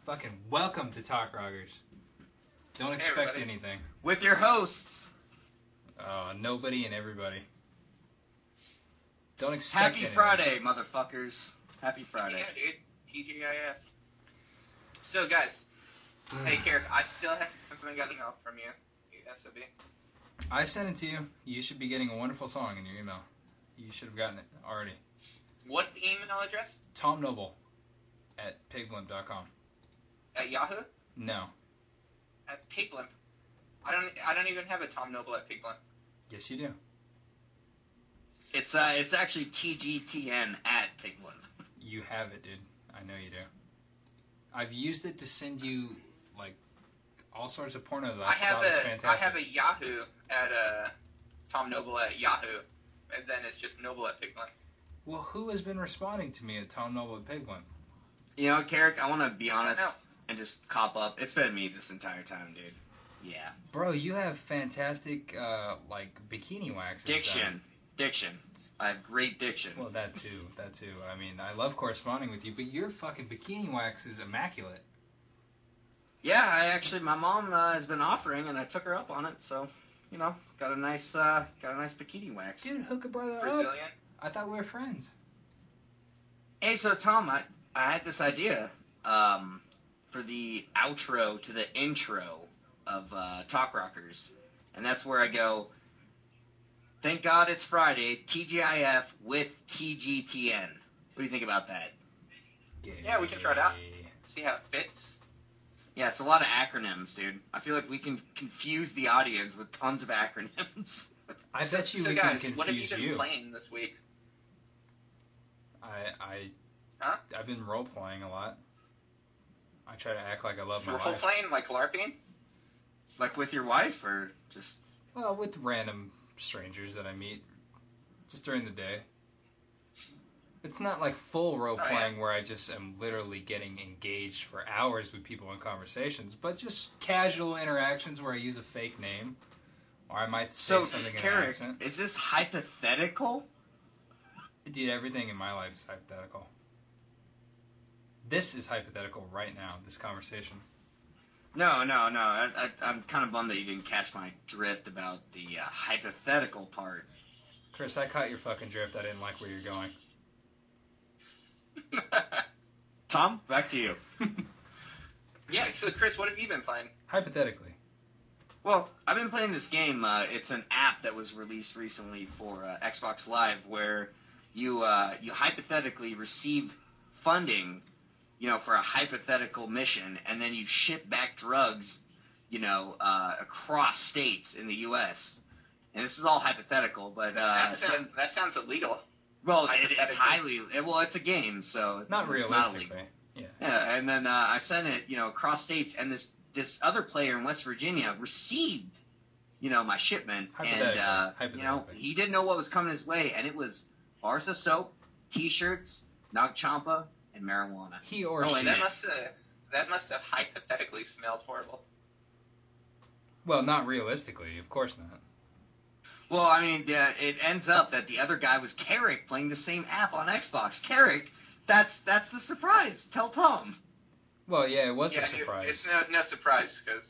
Fucking welcome to TalkRockers. Don't expect anything. With your hosts. Nobody and everybody. Don't expect Happy anything. Friday, motherfuckers. Happy Friday. Yeah, dude. TGIF. So, guys. Hey, Carrick, I still haven't got an email from you. SOB. I sent it to you. You should be getting a wonderful song in your email. You should have gotten it already. What email address? TomNoble@pigblimp.com. At Yahoo? No. At Pigblimp. I don't even have a Tom Noble at Pigblimp. Yes, you do. It's actually TGTN at Pigblimp. You have it, dude. I know you do. I've used it to send you like all sorts of porno that I thought was fantastic. I have a Yahoo at Tom Noble at Yahoo, and then it's just Noble at Pigblimp. Well, who has been responding to me at Tom Noble at Pigblimp? You know, Carrick, I want to be honest and just cop up. It's been me this entire time, dude. Yeah. Bro, you have fantastic, bikini wax. Diction. I have great diction. Well, that too. I mean, I love corresponding with you, but your fucking bikini wax is immaculate. Yeah, my mom has been offering, and I took her up on it, so, you know, got a nice bikini wax. Dude, hook a brother up. Brazilian? I thought we were friends. Hey, so Tom, I had this idea, for the outro to the intro of TalkRockers, and that's where I go, thank God it's Friday, TGIF with TGTN. What do you think about that? Yeah, we can try it out. See how it fits. Yeah, it's a lot of acronyms, dude. I feel like we can confuse the audience with tons of acronyms. I bet you so we guys, can confuse you. what have you been playing this week? I've been role-playing a lot. I try to act like I love my life. Role-playing, like LARPing? Like with your wife, or just... Well, with random strangers that I meet just during the day. It's not like full role-playing where I just am literally getting engaged for hours with people in conversations, but just casual interactions where I use a fake name, or I might say something in an accent. Is this hypothetical? Dude, everything in my life is hypothetical. This is hypothetical right now, this conversation. No. I'm kind of bummed that you didn't catch my drift about the hypothetical part. Chris, I caught your fucking drift. I didn't like where you're going. Tom, back to you. Yeah, so Chris, what have you been playing? Hypothetically. Well, I've been playing this game. It's an app that was released recently for Xbox Live where you hypothetically receive funding, for a hypothetical mission, and then you ship back drugs, across states in the U.S. And this is all hypothetical, but... that sounds illegal. Well, it's a game, so... Not realistically. Not illegal. Yeah, and then I sent it, across states, and this other player in West Virginia received, my shipment, and, he didn't know what was coming his way, and it was bars of soap, T-shirts, Nag Champa, and marijuana. He or she. That must have hypothetically smelled horrible. Well, not realistically, of course not. Well, I mean, it ends up that the other guy was Carrick playing the same app on Xbox. Carrick, that's the surprise. Tell Tom. Well, yeah, it was a surprise. It's no surprise, because...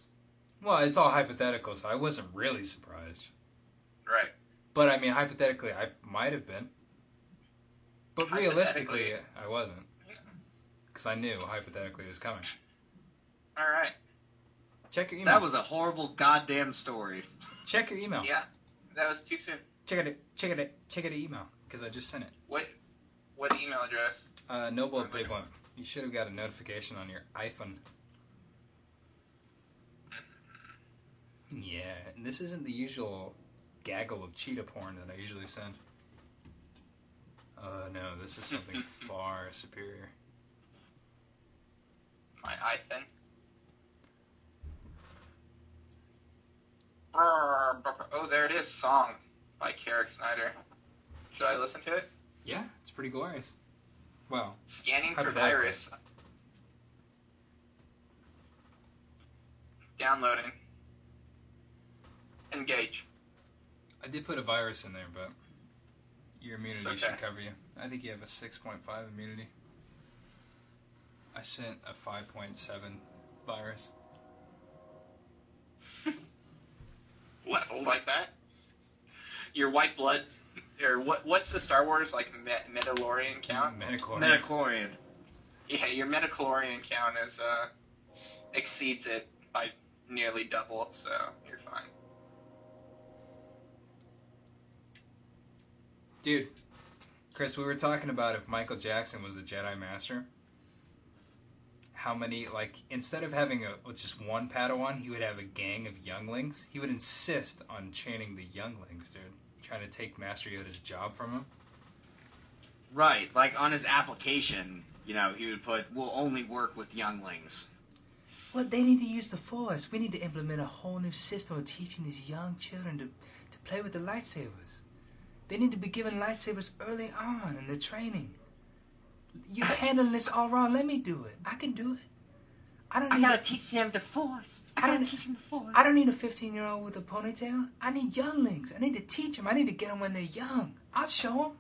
Well, it's all hypothetical, so I wasn't really surprised. Right. But, I mean, hypothetically, I might have been. But realistically, I wasn't. Because I knew hypothetically it was coming. All right. Check your email. That was a horrible goddamn story. Check your email. Yeah, that was too soon. Check it email, because I just sent it. What email address? Noble at Pigblimp. You should have got a notification on your iPhone. Yeah, and this isn't the usual gaggle of cheetah porn that I usually send. No, this is something far superior. My iPhone. Oh, there it is. Song by Carrick Snyder. Should I listen to it? Yeah, it's pretty glorious. Well, scanning for virus. Downloading. Engage. I did put a virus in there, but your immunity should cover you. I think you have a 6.5 immunity. I sent a 5.7 virus. Level like that? Your white blood, or what's the Star Wars, like, Metachlorian count? Metachlorian. Yeah, your Metachlorian count exceeds it by nearly double, so you're fine. Dude, Chris, we were talking about if Michael Jackson was a Jedi Master, how many, like, instead of having just one Padawan, he would have a gang of younglings. He would insist on chaining the younglings, dude, trying to take Master Yoda's job from him. Right, like on his application, he would put, "We'll only work with younglings." Well, they need to use the Force. We need to implement a whole new system of teaching these young children to play with the lightsabers. They need to be given lightsabers early on in their training. You're handling this all wrong. Let me do it. I can do it. I gotta teach them the Force. I gotta teach them the Force. I don't need a 15-year-old with a ponytail. I need younglings. I need to teach them. I need to get them when they're young. I'll show them.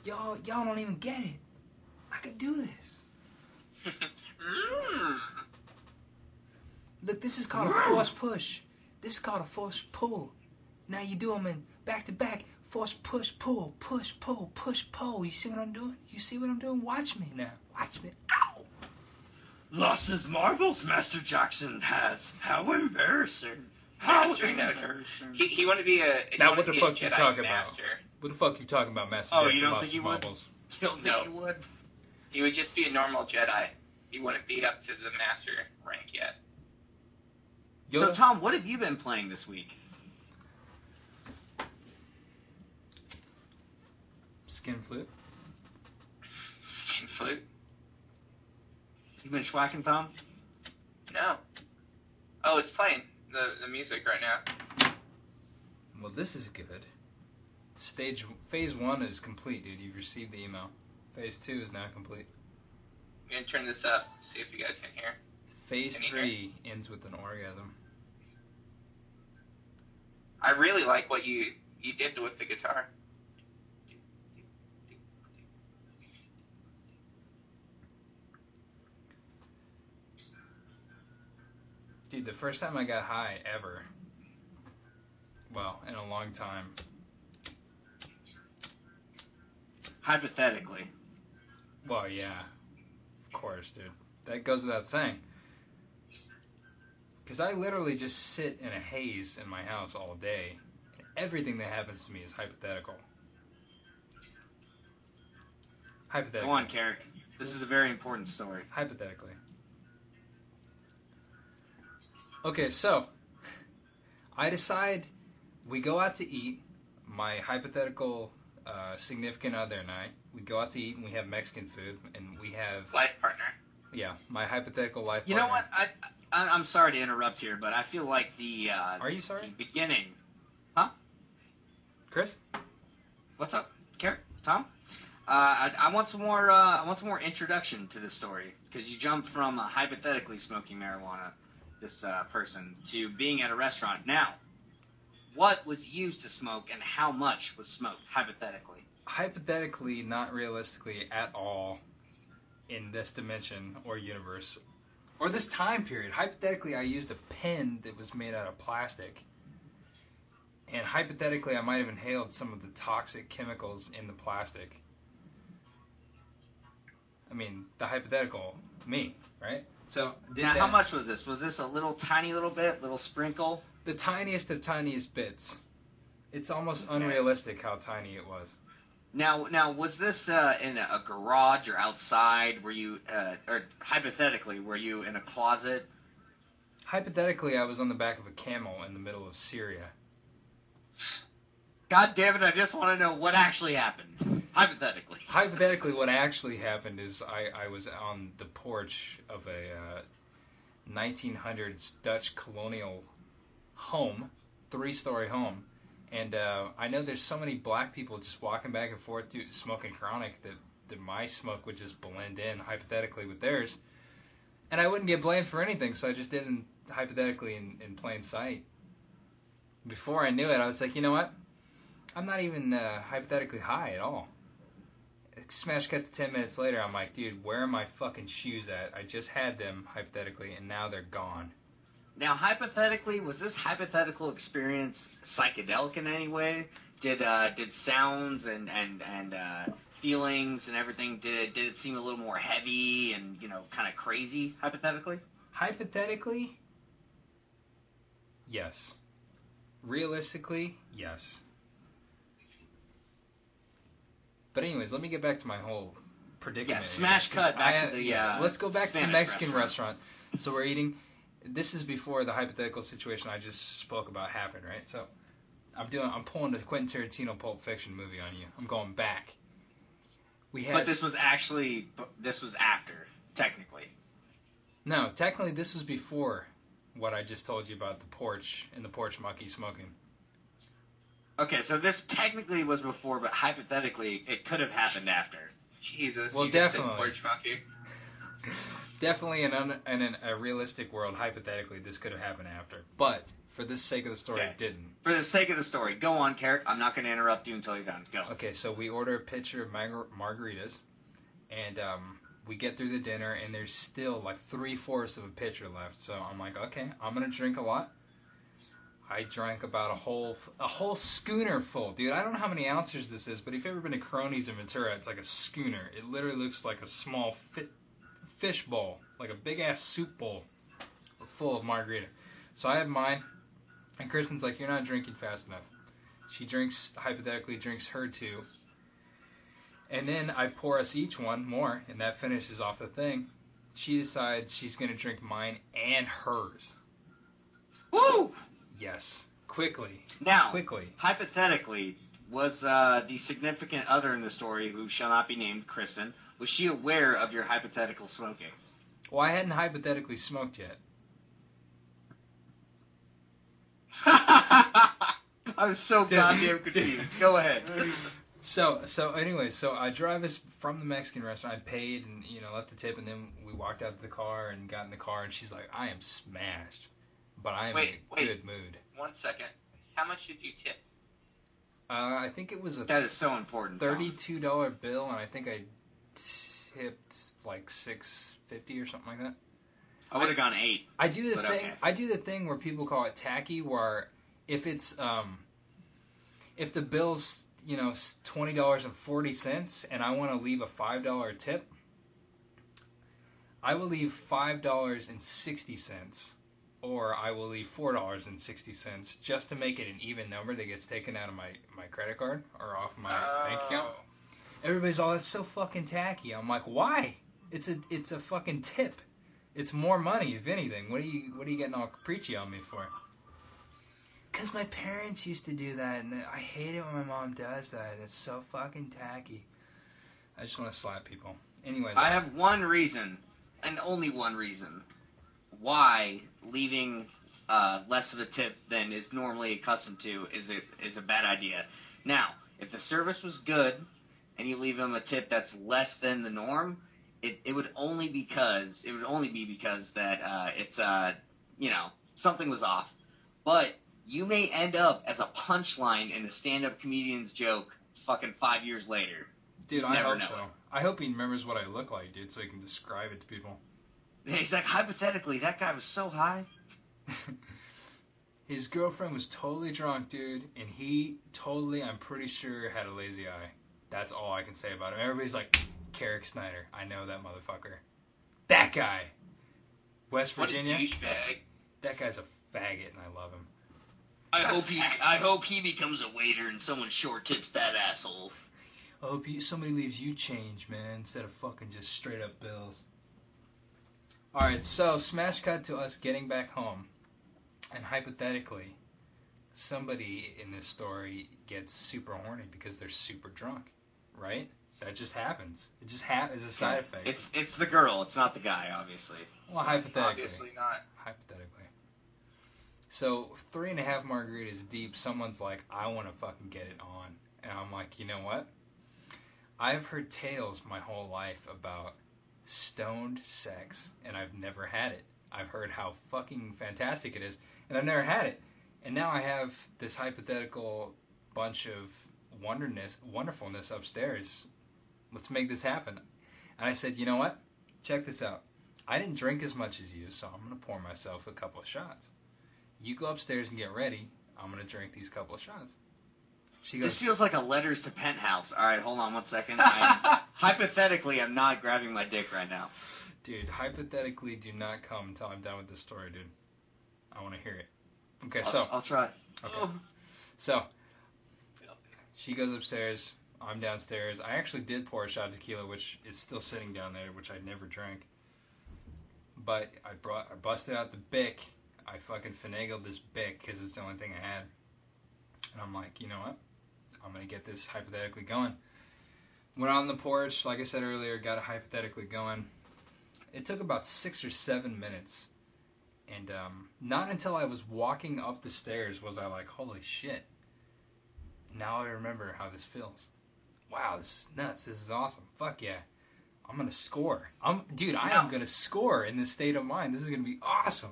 Y'all don't even get it. I can do this. Look, this is called a force push. This is called a force pull. Now you do them in back to back. Force push pull, push pull, push pull. You see what I'm doing? You see what I'm doing? Watch me now. Watch me. Ow! Lost his marbles, Master Jackson has. How embarrassing. How embarrassing. He wanted to be a Now what the fuck you Jedi talking Master. about? What the fuck you talking about, Master Oh, Jackson? you don't lost think he his would? marbles? You don't think he would? He would just be a normal Jedi. He wouldn't be up to the Master rank yet. So, Tom, what have you been playing this week? Skin flute. Skin flute? You been schwacking, Tom? No. Oh, it's playing the music right now. Well, this is good. Phase 1 is complete, dude. You've received the email. Phase 2 is now complete. I'm gonna turn this up, see if you guys can hear. Phase 3 ends with an orgasm. I really like what you did with the guitar. Dude, the first time I got high ever, well, in a long time. Hypothetically. Well, yeah, of course, dude. That goes without saying. Because I literally just sit in a haze in my house all day. And everything that happens to me is hypothetical. Hypothetically. Go on, Carrick. This is a very important story. Hypothetically. Okay, so I decide we go out to eat. My hypothetical significant other and I, we go out to eat and we have Mexican food and we have Life partner. Yeah, my hypothetical life You partner. know what? I'm sorry to interrupt here, but I feel like Are you sorry? the beginning. Huh? Chris? What's up, Carrick? Tom? I want some more. I want some more introduction to this story because you jumped from hypothetically smoking marijuana, this person, to being at a restaurant. Now, what was used to smoke and how much was smoked hypothetically? Hypothetically, not realistically at all, in this dimension or universe or this time period. Hypothetically, I used a pen that was made out of plastic. And hypothetically, I might have inhaled some of the toxic chemicals in the plastic. I mean, the hypothetical me, right? So, Now, how much was this? Was this a little tiny little bit, little sprinkle? The tiniest of tiniest bits. It's almost unrealistic how tiny it was. Now, was this in a garage or outside? Were you, or hypothetically, were you in a closet? Hypothetically, I was on the back of a camel in the middle of Syria. God damn it, I just want to know what actually happened. Hypothetically. Hypothetically, what actually happened is I was on the porch of a 1900s Dutch colonial home, 3-story home. And I know there's so many black people just walking back and forth smoking chronic that my smoke would just blend in hypothetically with theirs. And I wouldn't get blamed for anything, so I just did it hypothetically in plain sight. Before I knew it, I was like, you know what? I'm not even hypothetically high at all. smash cut to 10 minutes later, I'm like, dude, where are my fucking shoes at? I just had them, hypothetically, and now they're gone. Now, hypothetically, was this hypothetical experience psychedelic in any way? Did sounds and feelings and everything, did it seem a little more heavy and, kind of crazy, hypothetically? Hypothetically, yes. Realistically, yes. But anyways, let me get back to my whole predicament. Yeah, smash cut back to the let's go back Spanish to the Mexican restaurant. So we're eating. This is before the hypothetical situation I just spoke about happened, right? So I'm pulling the Quentin Tarantino Pulp Fiction movie on you. I'm going back. But this was after, technically. No, technically this was before what I just told you about the porch and the porch monkey smoking. Okay, so this technically was before, but hypothetically it could have happened after. Jesus, well, you definitely. just said porch monkey. Definitely in a realistic world, hypothetically, this could have happened after. But for the sake of the story, it didn't. For the sake of the story, go on, Carrick. I'm not going to interrupt you until you're done. Go. Okay, so we order a pitcher of margaritas, and we get through the dinner, and there's still like 3/4 of a pitcher left. So I'm like, okay, I'm gonna drink a lot. I drank about a whole schooner full, dude. I don't know how many ounces this is, but if you've ever been to Cronies in Ventura, it's like a schooner. It literally looks like a small fish bowl, like a big ass soup bowl full of margarita. So I have mine, and Kristen's like, you're not drinking fast enough. She hypothetically drinks her two. And then I pour us each one more, and that finishes off the thing. She decides she's going to drink mine and hers. Woo! Yes. Quickly. Now, hypothetically, was the significant other in the story, who shall not be named, Kristen, was she aware of your hypothetical smoking? Well, I hadn't hypothetically smoked yet. I was so goddamn confused. Go ahead. So I drive us from the Mexican restaurant. I paid and left the tip, and then we walked out to the car and got in the car, and she's like, "I am smashed, but I am in a good mood." 1 second. How much did you tip? I think it was that is so important. $32 bill, and I think I tipped like $6.50 or something like that. I would have gone $8. I do the thing where people call it tacky, where if it's if the bill's $20.40 and I want to leave a $5 tip, I will leave $5.60, or I will leave $4.60 just to make it an even number that gets taken out of my credit card or off my bank account. Everybody's all, that's so fucking tacky. I'm like, why? It's a fucking tip. It's more money, if anything. What are you getting all preachy on me for? Because my parents used to do that, and I hate it when my mom does that. It's so fucking tacky. I just want to slap people. Anyways. I have one reason, and only one reason, why leaving less of a tip than is normally accustomed to is a bad idea. Now, if the service was good, and you leave them a tip that's less than the norm, it would only be because that it's something was off. But you may end up as a punchline in a stand-up comedian's joke fucking 5 years later. Dude, I hope so. I hope he remembers what I look like, dude, so he can describe it to people. He's like, hypothetically, that guy was so high. His girlfriend was totally drunk, dude, and he totally, I'm pretty sure, had a lazy eye. That's all I can say about him. Everybody's like, Carrick Snyder. I know that motherfucker. That guy. West Virginia. What a douchebag. That guy's a faggot, and I love him. I hope he becomes a waiter and someone short tips that asshole. I hope somebody leaves you change, man, instead of fucking just straight up bills. Alright, so smash cut to us getting back home. And hypothetically, somebody in this story gets super horny because they're super drunk, right? That just happens. It just is a side effect. It's the girl. It's not the guy, obviously. Well, hypothetically. Obviously not. Hypothetically. So 3.5 margaritas deep, someone's like, I want to fucking get it on. And I'm like, you know what? I've heard tales my whole life about stoned sex, and I've never had it. I've heard how fucking fantastic it is, and I've never had it. And now I have this hypothetical bunch of wonderfulness upstairs Let's make this happen. And I said, you know what? Check this out. I didn't drink as much as you, so I'm going to pour myself a couple of shots. You go upstairs and get ready. I'm going to drink these couple of shots. She goes, this feels like a letters to penthouse. All right, hold on 1 second. Hypothetically, I'm not grabbing my dick right now. Dude, hypothetically, do not come until I'm done with this story, dude. I want to hear it. Okay, I'll try. Okay. So, she goes upstairs. I'm downstairs. I actually did pour a shot of tequila, which is still sitting down there, which I never drank. But I busted out the Bic. I fucking finagled this Bic because it's the only thing I had. And I'm like, you know what? I'm going to get this hypothetically going. Went out on the porch, like I said earlier, got it hypothetically going. It took about 6 or 7 minutes. And not until I was walking up the stairs was I like, holy shit. Now I remember how this feels. Wow, this is nuts. This is awesome. Fuck yeah. I'm going to score. I am going to score in this state of mind. This is going to be awesome.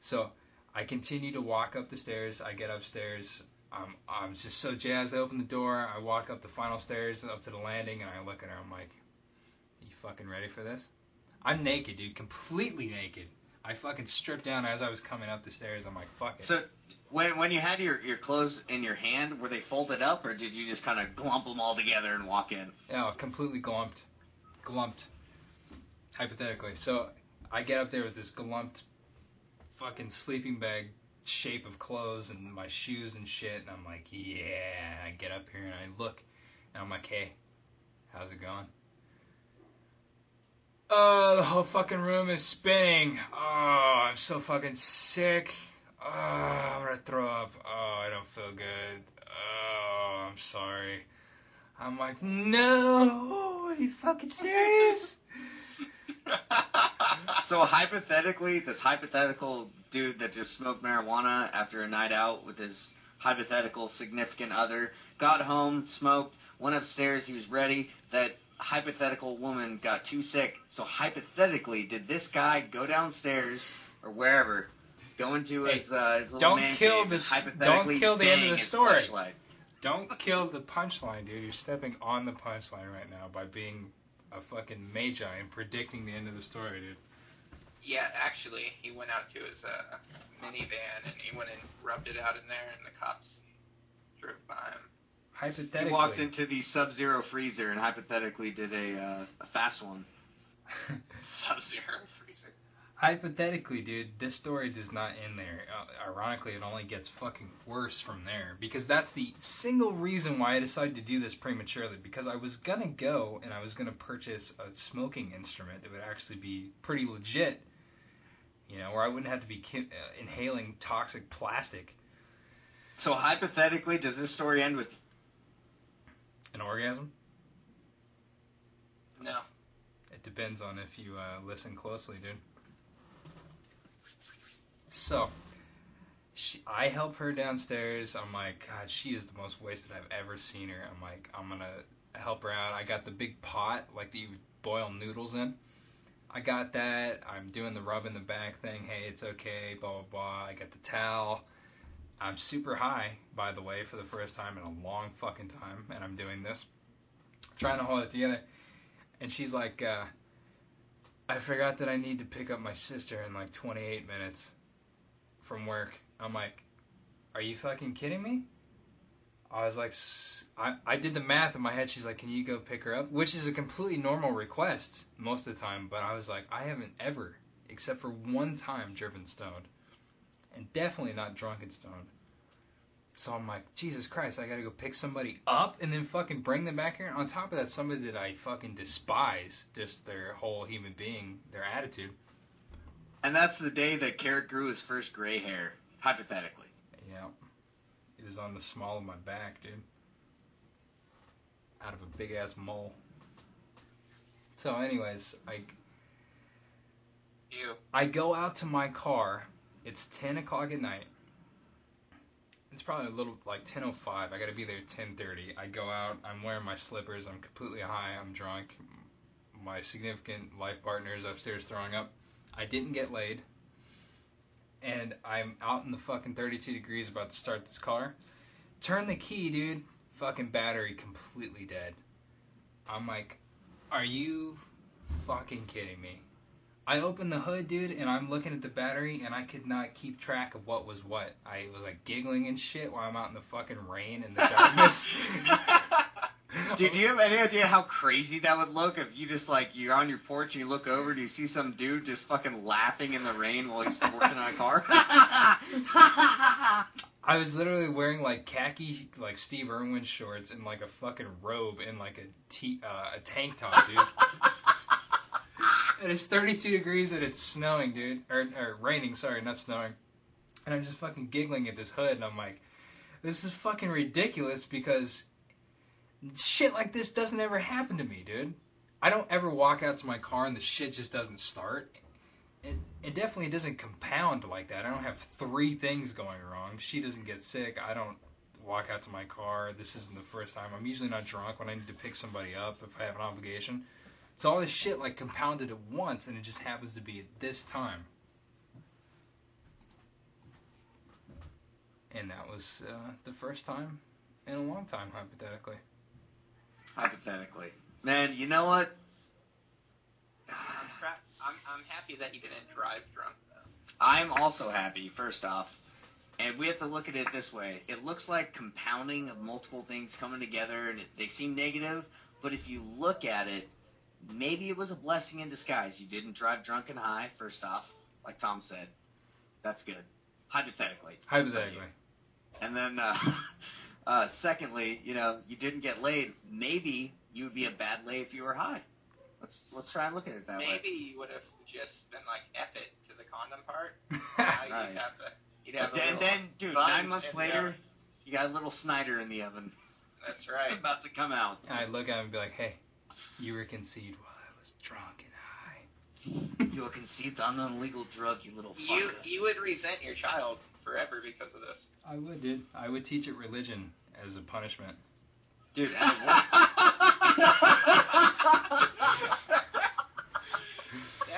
So I continue to walk up the stairs. I get upstairs. I'm just so jazzed. I open the door. I walk up the final stairs up to the landing, and I look at her. I'm like, you fucking ready for this? I'm naked, dude. Completely naked. I fucking stripped down as I was coming up the stairs. I'm like, fuck it. So when you had your clothes in your hand, were they folded up, or did you just kind of glump them all together and walk in? Yeah, completely glumped. Hypothetically. So I get up there with this glumped fucking sleeping bag shape of clothes and my shoes and shit, and I'm like, yeah. I get up here and I look, and I'm like, hey, how's it going? Oh, the whole fucking room is spinning. Oh, I'm so fucking sick. Oh, I'm gonna throw up. Oh, I don't feel good. Oh, I'm sorry. I'm like, no, are you fucking serious? So hypothetically, this hypothetical dude that just smoked marijuana after a night out with his hypothetical significant other got home, smoked, went upstairs, he was ready. That hypothetical woman got too sick. So hypothetically, did this guy go downstairs or wherever, go into his little man cave and hypothetically don't kill the end of the story. Fleshlight? Don't kill the punchline, dude. You're stepping on the punchline right now by being a fucking magi and predicting the end of the story, dude. Yeah, actually, he went out to his minivan and he went and rubbed it out in there, and the cops drove by him. Hypothetically, He walked into the Sub-Zero freezer and hypothetically did a fast one. Sub-Zero freezer. Hypothetically, dude, this story does not end there. Ironically, it only gets fucking worse from there. Because that's the single reason why I decided to do this prematurely. Because I was going to go and I was going to purchase a smoking instrument that would actually be pretty legit. You know, where I wouldn't have to be inhaling toxic plastic. So hypothetically, does this story end with an orgasm? No. It depends on if you listen closely, dude. So, I help her downstairs. I'm like, God, she is the most wasted I've ever seen her. I'm like, I'm going to help her out. I got the big pot, like that you boil noodles in. I got that. I'm doing the rub in the back thing. Hey, it's okay, blah, blah, blah. I got the towel. I'm super high, by the way, for the first time in a long fucking time. And I'm doing this. Trying to hold it together. And she's like, I forgot that I need to pick up my sister in like 28 minutes. From work. I'm like, are you fucking kidding me? I was like, I did the math in my head. She's like, can you go pick her up? Which is a completely normal request most of the time. But I was like, I haven't ever, except for one time, driven stoned. And definitely not drunk and stoned. So I'm like, Jesus Christ, I gotta go pick somebody up and then fucking bring them back here. On top of that, somebody that I fucking despise, just their whole human being, their attitude. And that's the day that Carrot grew his first gray hair, hypothetically. Yeah. It was on the small of my back, dude. Out of a big-ass mole. So anyways, I go out to my car. It's 10 o'clock at night. It's probably a little, like 10:05. I gotta be there at 10:30. I go out. I'm wearing my slippers. I'm completely high. I'm drunk. My significant life partner is upstairs throwing up. I didn't get laid, and I'm out in the fucking 32 degrees about to start this car. Turn the key, dude. Fucking battery completely dead. I'm like, are you fucking kidding me? I opened the hood, dude, and I'm looking at the battery, and I could not keep track of what was what. I was like giggling and shit while I'm out in the fucking rain and the darkness. Dude, do you have any idea how crazy that would look if you just, like, you're on your porch and you look over and you see some dude just fucking laughing in the rain while he's working on a car? I was literally wearing, like, khaki, like, Steve Irwin shorts and, like, a fucking robe and, like, a tank top, dude. And it's 32 degrees and it's snowing, dude. Or raining, sorry, not snowing. And I'm just fucking giggling at this hood, and I'm like, this is fucking ridiculous because shit like this doesn't ever happen to me, dude. I don't ever walk out to my car and the shit just doesn't start. It definitely doesn't compound like that. I don't have 3 things going wrong. She doesn't get sick. I don't walk out to my car. This isn't the first time. I'm usually not drunk when I need to pick somebody up if I have an obligation. So all this shit like compounded at once, and it just happens to be at this time. And that was the first time in a long time, hypothetically. Hypothetically. Man, you know what? I'm happy that you didn't drive drunk, though. I'm also happy, first off. And we have to look at it this way. It looks like compounding of multiple things coming together, and they seem negative. But if you look at it, maybe it was a blessing in disguise. You didn't drive drunk and high, first off, like Tom said. That's good. Hypothetically. Hypothetically. And then, secondly, you know, you didn't get laid. Maybe you would be a bad lay if you were high. Let's try and look at it that way. Maybe you would have just been like, F it to the condom part. Right. You'd have then, dude, 9 months later, you got a little Snyder in the oven. That's right. About to come out. I'd look at him and be like, hey, you were conceived while I was drunk and high. You were conceived on an illegal drug, you little fucker. You would resent your child forever because of this. I would, dude. I would teach it religion as a punishment. Dude, that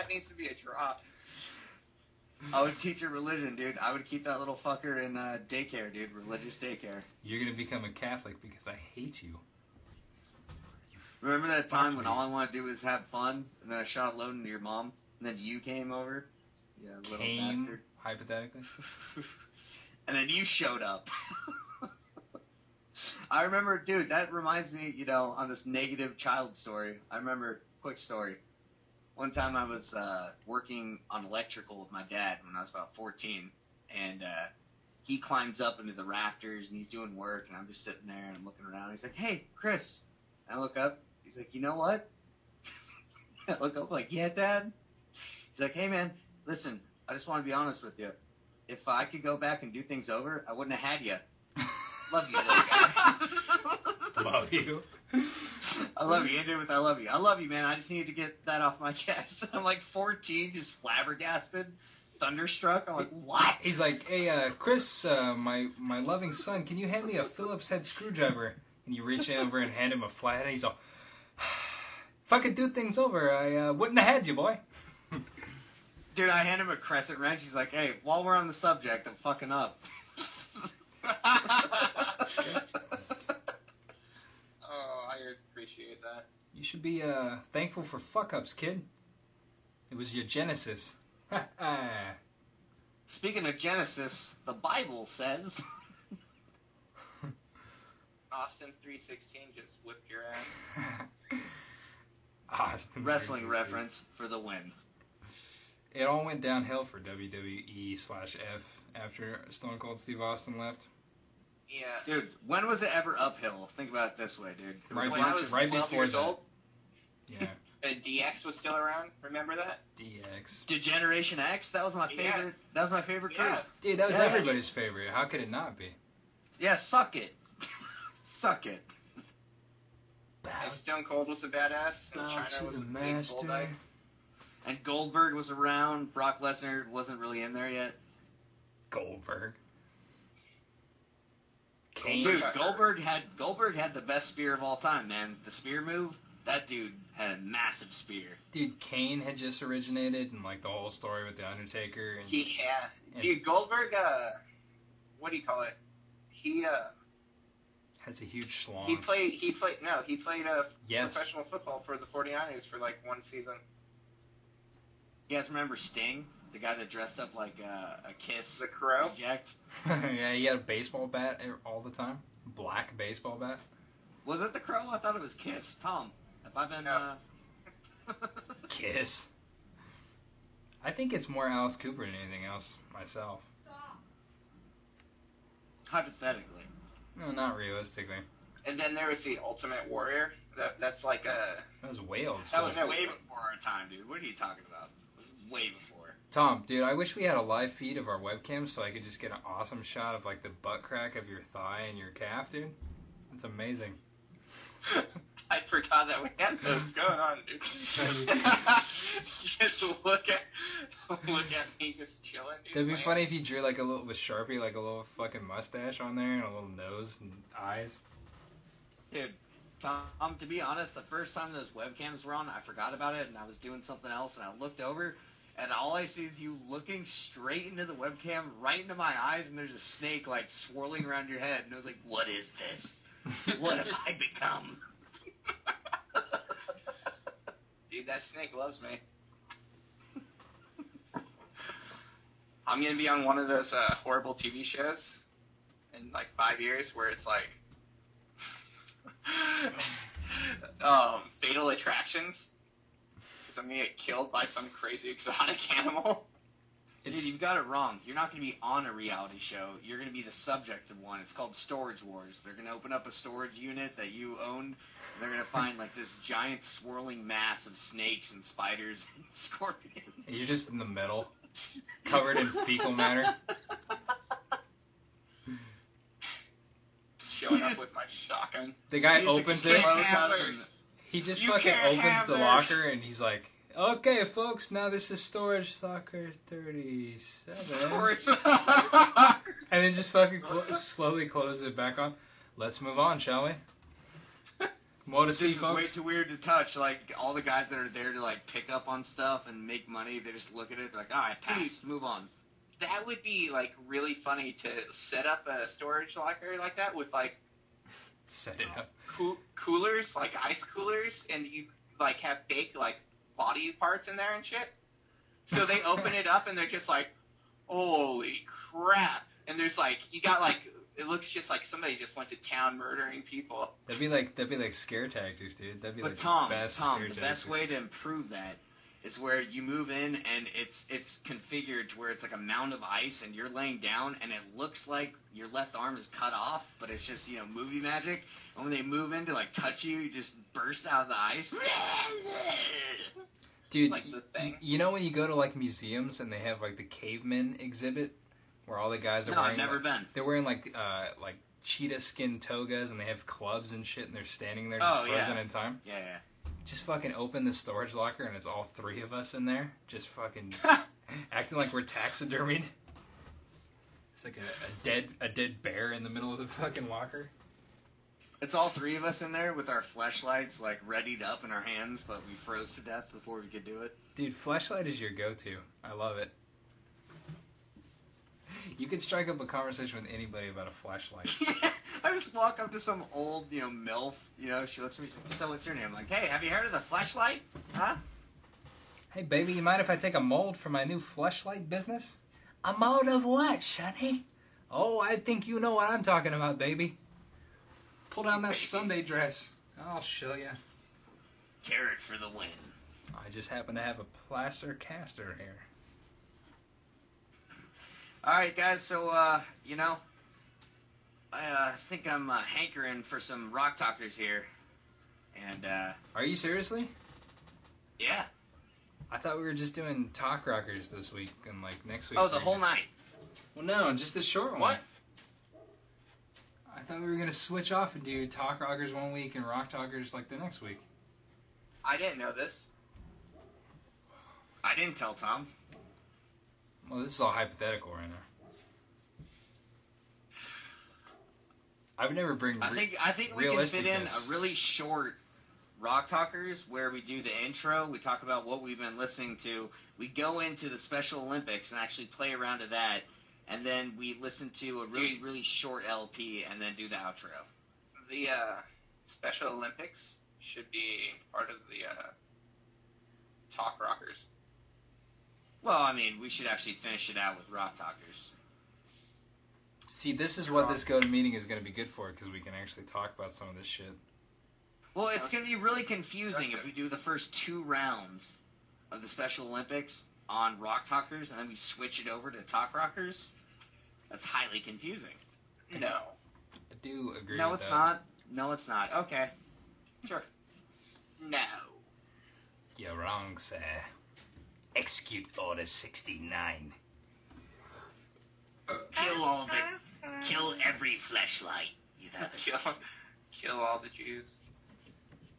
needs to be a drop. I would teach it religion, dude. I would keep that little fucker in daycare, dude. Religious daycare. You're going to become a Catholic because I hate you. Remember that time when all I wanted to do was have fun, and then I shot a load into your mom, and then you came over? Yeah, little bastard. Hypothetically. And then you showed up. I remember, dude, that reminds me, you know, on this negative child story. I remember, quick story. One time I was working on electrical with my dad when I was about 14, and he climbs up into the rafters, and he's doing work, and I'm just sitting there, and I'm looking around. He's like, hey, Chris. And I look up. He's like, you know what? I look up like, yeah, Dad? He's like, hey, man, listen, I just want to be honest with you. If I could go back and do things over, I wouldn't have had you. Love you, little guy. Love you. I love you. I love you. I love you, man. I just needed to get that off my chest. I'm like 14, just flabbergasted, thunderstruck. I'm like, what? He's like, hey, Chris, my loving son, can you hand me a Phillips head screwdriver? And you reach over and hand him a flathead, and he's all, if I could do things over, I wouldn't have had you, boy. Dude, I hand him a crescent wrench. He's like, hey, while we're on the subject, I'm fucking up. Oh, I appreciate that. You should be thankful for fuck-ups, kid. It was your Genesis. Speaking of Genesis, the Bible says... Austin 3:16 just whipped your ass. Austin Wrestling 3:16. reference for the win. It all went downhill for WWE/F after Stone Cold Steve Austin left. Yeah. Dude, when was it ever uphill? Think about it this way, dude. It Right, when I was 12 before years that. old, Yeah. DX was still around. Remember that? DX. Generation X, that was my favorite. Yeah. That was my favorite crew. Yeah. Dude, that was Yeah. everybody's favorite. How could it not be? Yeah, suck it. Suck it. And Stone Cold was a badass. And Bow China to was the a big master. bulldog. And Goldberg was around. Brock Lesnar wasn't really in there yet. Goldberg. Dude, Goldberg had the best spear of all time, man. The spear move, that dude had a massive spear. Dude, Kane had just originated, and like the whole story with the Undertaker. And, Yeah. Dude, Goldberg, what do you call it? He Has a huge schlong. He played professional football for the 49ers for like one season. You guys remember Sting? The guy that dressed up like a Kiss. The Crow? Reject? Yeah, he had a baseball bat all the time. Black baseball bat. Was it the Crow? I thought it was Kiss. Tom, have I been... No. Kiss. I think it's more Alice Cooper than anything else, myself. Hypothetically. No, not realistically. And then there was the Ultimate Warrior. That's like a... That was Wales. That was way before our time, dude. What are you talking about? It was way before. Tom, dude, I wish we had a live feed of our webcam so I could just get an awesome shot of like the butt crack of your thigh and your calf, dude. That's amazing. I forgot that we had those going on, dude. Just look at me just chilling, dude. That'd be funny if you drew like a little with Sharpie, like a little fucking mustache on there and a little nose and eyes. Dude, Tom, to be honest, the first time those webcams were on, I forgot about it and I was doing something else and I looked over and all I see is you looking straight into the webcam, right into my eyes, and there's a snake like swirling around your head, and I was like, what is this? What have I become? Dude, that snake loves me. I'm gonna be on one of those horrible TV shows in like 5 years where it's like Fatal Attractions. Because I'm gonna get killed by some crazy exotic animal. Dude, you've got it wrong. You're not going to be on a reality show. You're going to be the subject of one. It's called Storage Wars. They're going to open up a storage unit that you own. And they're going to find like this giant swirling mass of snakes and spiders and scorpions. And you're just in the middle, covered in fecal matter. Showing up with my shotgun. The guy opens it. He just fucking opens the locker and he's like, okay, folks, now this is Storage Locker 37. Storage. And then just fucking slowly closes it back on. Let's move on, shall we? More to see, This is folks. way too weird to touch. Like, all the guys that are there to, like, pick up on stuff and make money, they just look at it, they're like, alright, pass, move on. That would be, like, really funny to set up a storage locker like that with, like, Set it up. Coolers, like ice coolers, and you, like, have fake, like, body parts in there and shit. So they open it up and they're just like, holy crap. And there's, like, you got, like, it looks just like somebody just went to town murdering people. That'd be like scare tactics, dude. That'd be But like Tom, the best Tom, scare the tactics. best way to improve that is where you move in and it's configured to where it's like a mound of ice and you're laying down and it looks like your left arm is cut off, but it's just, you know, movie magic. And when they move in to like touch you, you just burst out of the ice. Dude, Like the thing. you know when you go to like museums and they have like the cavemen exhibit where all the guys are No, wearing I've never like, been. They're wearing like cheetah skin togas and they have clubs and shit and they're standing there just frozen in time. Yeah, yeah. Just fucking open the storage locker and it's all three of us in there, just fucking acting like we're taxidermied. It's like a dead bear in the middle of the fucking locker. It's all three of us in there with our flashlights like readied up in our hands, but we froze to death before we could do it. Dude, flashlight is your go-to. I love it. You could strike up a conversation with anybody about a flashlight. I just walk up to some old, you know, MILF, you know, she looks at me, so what's your name? I'm like, hey, have you heard of the flashlight? Huh? Hey, baby, you mind if I take a mold for my new flashlight business? A mold of what, Sonny? Oh, I think you know what I'm talking about, baby. Pull down that Sunday dress. I'll show you. Carrot for the win. I just happen to have a plaster caster here. Alright, guys, so, you know, I think I'm hankering for some rock talkers here. And, Are you seriously? yeah. I thought we were just doing TalkRockers this week and, like, next week. Oh, the whole night. Well, no, just a short one. What? I thought we were going to switch off and do TalkRockers one week and Rock Talkers, like, the next week. I didn't know this. I didn't tell Tom. Well, this is all hypothetical right now. I've never bring. I think we can fit in a really short Rock Talkers where we do the intro, we talk about what we've been listening to, we go into the Special Olympics and actually play around to that, and then we listen to a really, really short LP and then do the outro. The Special Olympics should be part of the TalkRockers. Well, I mean, we should actually finish it out with Rock Talkers. See, this is what this GoToMeeting is going to be good for, because we can actually talk about some of this shit. Well, it's going to be really confusing if we do the first 2 rounds of the Special Olympics on Rock Talkers, and then we switch it over to TalkRockers. That's highly confusing. No. I do agree No, with it's that. not. No, it's not. Okay. Sure. No. You're wrong, sir. Execute Order 69. Kill all the... Kill every fleshlight you've ever seen. Kill all the Jews.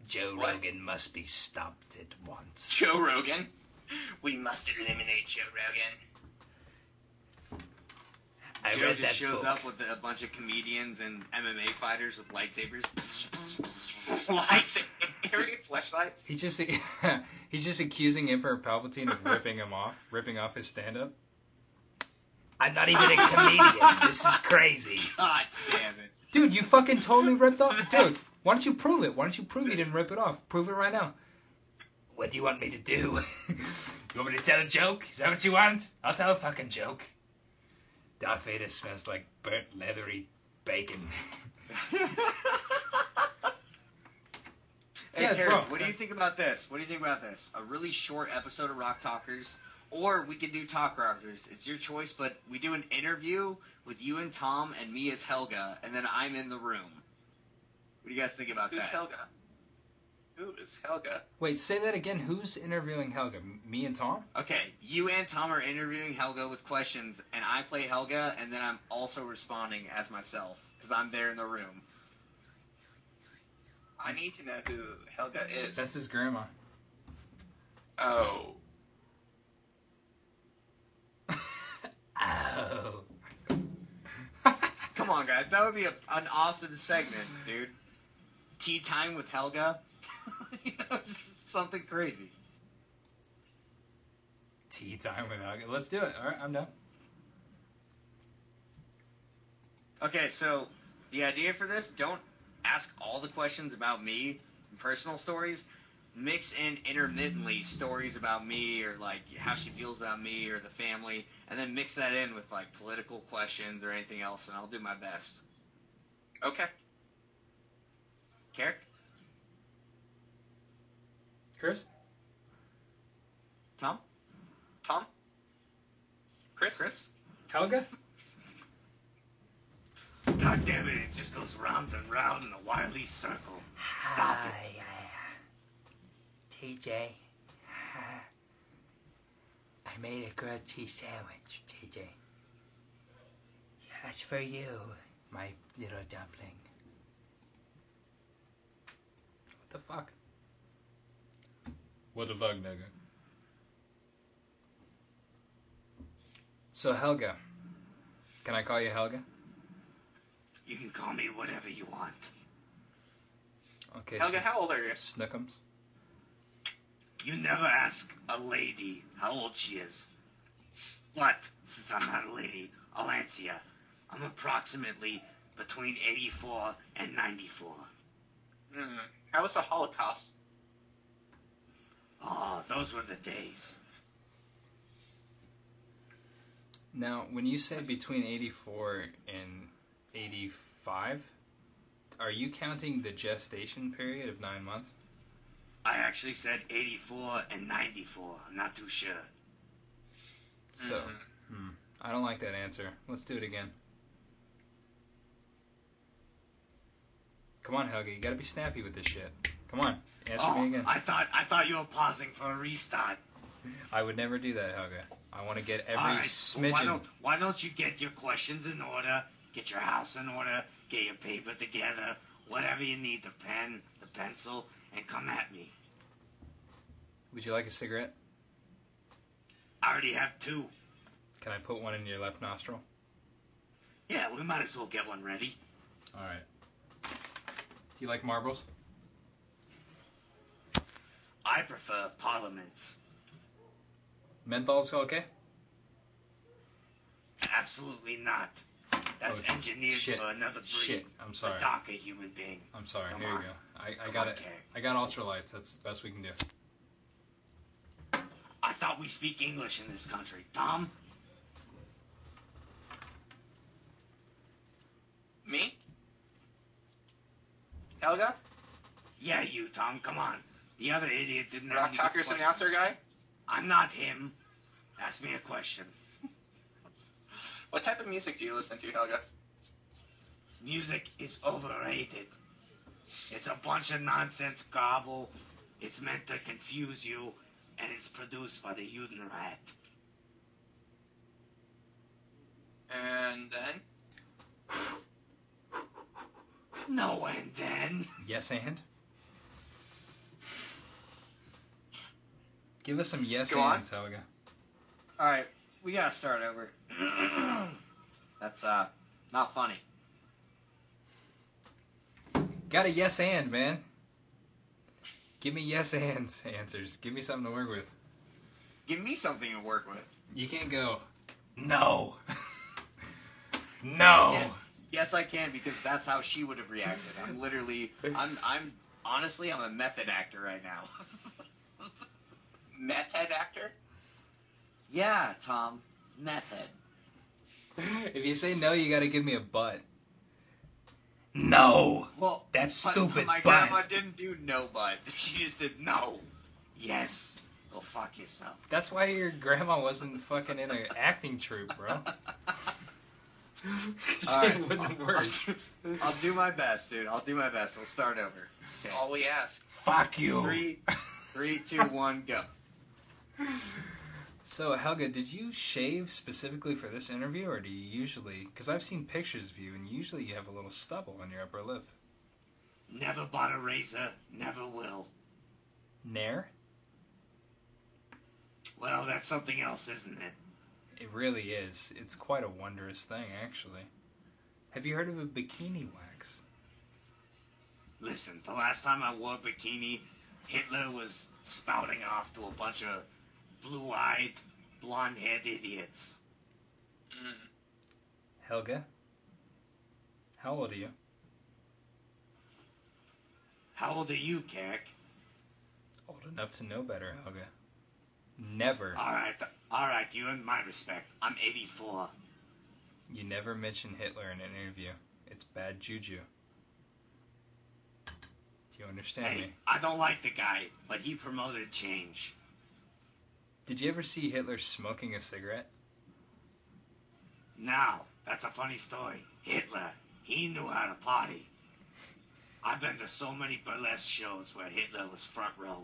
Joe What? Rogan must be stopped at once. Joe Rogan. We must eliminate Joe Rogan. I Joe read just that shows book. up with a bunch of comedians and MMA fighters with lightsabers. Lightsaber flashlights. He's just accusing Emperor Palpatine of ripping off his stand-up. I'm not even a comedian. This is crazy. God damn it. Dude, you fucking totally ripped off. Dude, why don't you prove it? Why don't you prove you didn't rip it off? Prove it right now. What do you want me to do? You want me to tell a joke? Is that what you want? I'll tell a fucking joke. Darth Vader smells like burnt, leathery bacon. Hey, Yes, Kerry, bro. what do you think about this? What do you think about this? A really short episode of Rock Talkers, or we could do Talk Rockers. It's your choice, but we do an interview with you and Tom and me as Helga, and then I'm in the room. What do you guys think about Who's that? Helga? Who is Helga? Wait, say that again. Who's interviewing Helga? Me and Tom? Okay, you and Tom are interviewing Helga with questions, and I play Helga, and then I'm also responding as myself, because I'm there in the room. I need to know who Helga is. That's his grandma. Oh. Oh. Come on, guys. That would be an awesome segment, dude. Tea time with Helga. You know, just something crazy. Tea time with Helga. Let's do it. All right, I'm done. Okay, so the idea for this, don't ask all the questions about me and personal stories. Mix in intermittently stories about me or like how she feels about me or the family, and then mix that in with like political questions or anything else, and I'll do my best. Okay. Carrick? Chris? Tom? Tom? Chris? Helga? God damn it, it just goes round and round in a wily circle. Stop it. TJ. I made a grilled cheese sandwich, TJ. That's for you, my little dumpling. What the fuck? What the fuck, nigga? So, Helga. Can I call you Helga? You can call me whatever you want. Okay. Helga, how old are you? Snookums. You never ask a lady how old she is. But, since I'm not a lady, I'll answer you. I'm approximately between 84 and 94. How was the Holocaust? Oh, those were the days. Now, when you say between 84 and 85, are you counting the gestation period of 9 months? I actually said 84 and 94. I'm not too sure. So, I don't like that answer. Let's do it again. Come on, Helga, you gotta be snappy with this shit. Come on, answer me again. I thought you were pausing for a restart. I would never do that, Helga. I want to get every All right, smidgen. why don't you get your questions in order, get your house in order, get your paper together, whatever you need, the pen, the pencil, and come at me. Would you like a cigarette? I already have 2. Can I put one in your left nostril? Yeah, we might as well get one ready. Alright. Do you like marbles? I prefer parliaments. Menthol's okay? Absolutely not. That's engineered shit. for another breed. Shit, I'm sorry. A darker human being. I'm sorry. Come Here on. you go. I Come got on, it. Keg. I got ultralights. That's the best we can do. I thought we speak English in this country. Tom? Me? Helga? Yeah, you, Tom. Come on. The other idiot didn't have any good TalkRockers questions. announcer guy? I'm not him. Ask me a question. What type of music do you listen to, Helga? Music is overrated. It's a bunch of nonsense gobble. It's meant to confuse you, and it's produced by the Judenrat. And then? No, and then. Yes and? Give us some yes Go on. ands, Helga. Alright, we gotta start over. That's, not funny. Got a yes and, man. Give me yes and answers. Give me something to work with. Give me something to work with. You can't go, no. No. Yeah. Yes, I can, because that's how she would have reacted. I'm literally, honestly, I'm a method actor right now. Meth head actor? Yeah, Tom, method. If you say no, you gotta give me a butt. No. Well, That's but stupid, my but- grandma didn't do no, but she just did no. Yes. Go fuck yourself. That's why your grandma wasn't fucking in an acting troupe, bro. All right. It wouldn't work. I'll do my best, dude. I'll do my best. We'll start over. Okay. All we ask. Fuck you. 3, 2, 1, go. So, Helga, did you shave specifically for this interview, or do you usually... Because I've seen pictures of you, and usually you have a little stubble on your upper lip. Never bought a razor. Never will. Nair? Well, that's something else, isn't it? It really is. It's quite a wondrous thing, actually. Have you heard of a bikini wax? Listen, the last time I wore a bikini, Hitler was spouting off to a bunch of blue-eyed, blonde-haired idiots. Mm. Helga? How old are you? How old are you, Kirk? Old enough to know better, Helga. Never. All right, you earned my respect. I'm 84. You never mention Hitler in an interview. It's bad juju. Do you understand Hey, me? I don't like the guy, but he promoted change. Did you ever see Hitler smoking a cigarette? Now, that's a funny story. Hitler, he knew how to party. I've been to so many burlesque shows where Hitler was front row.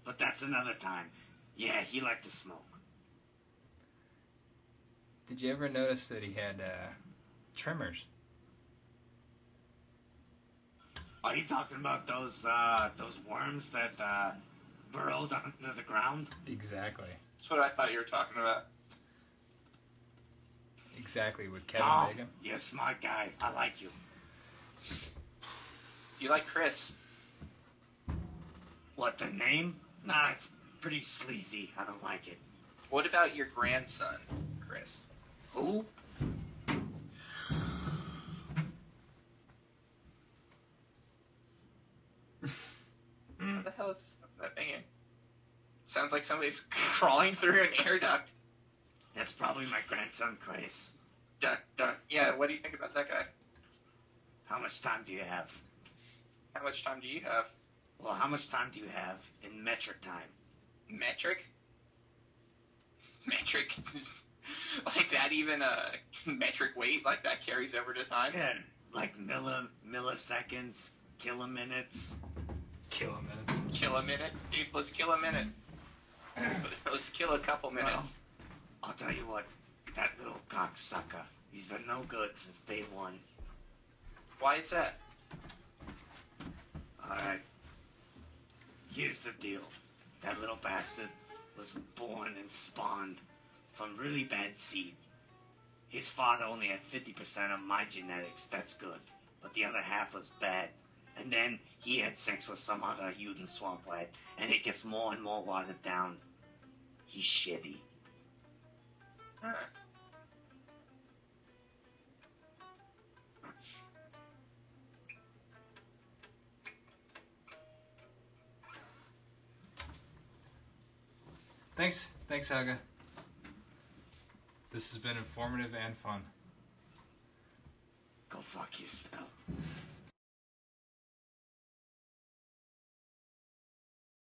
But that's another time. Yeah, he liked to smoke. Did you ever notice that he had tremors? Are you talking about those worms that burrowed under the ground? Exactly. That's what I thought you were talking about. Exactly, with Kevin Tom, Bacon. you're a smart guy. I like you. Do you like Chris? What, the name? Nah, it's pretty sleazy. I don't like it. What about your grandson, Chris? Who? What the hell is that banging? Sounds like somebody's crawling through an air duct. That's probably my grandson, Chris. Duck, duck. Yeah, what do you think about that guy? How much time do you have? How much time do you have? Well, how much time do you have in metric time? Metric? Metric? Like that even a metric weight? Like that carries over to time? Yeah, like milliseconds, kilominutes. Kill a minute. Kill a minute? Dude, let's kill a minute. Let's kill a couple minutes. Well, I'll tell you what, that little cocksucker, he's been no good since day one. Why is that? Alright. Here's the deal. That little bastard was born and spawned from really bad seed. His father only had 50% of my genetics, that's good. But the other half was bad. And then he had sex with some other Uden swampwad, and it gets more and more watered down. He's shitty. Huh. Thanks, Helga. This has been informative and fun. Go fuck yourself.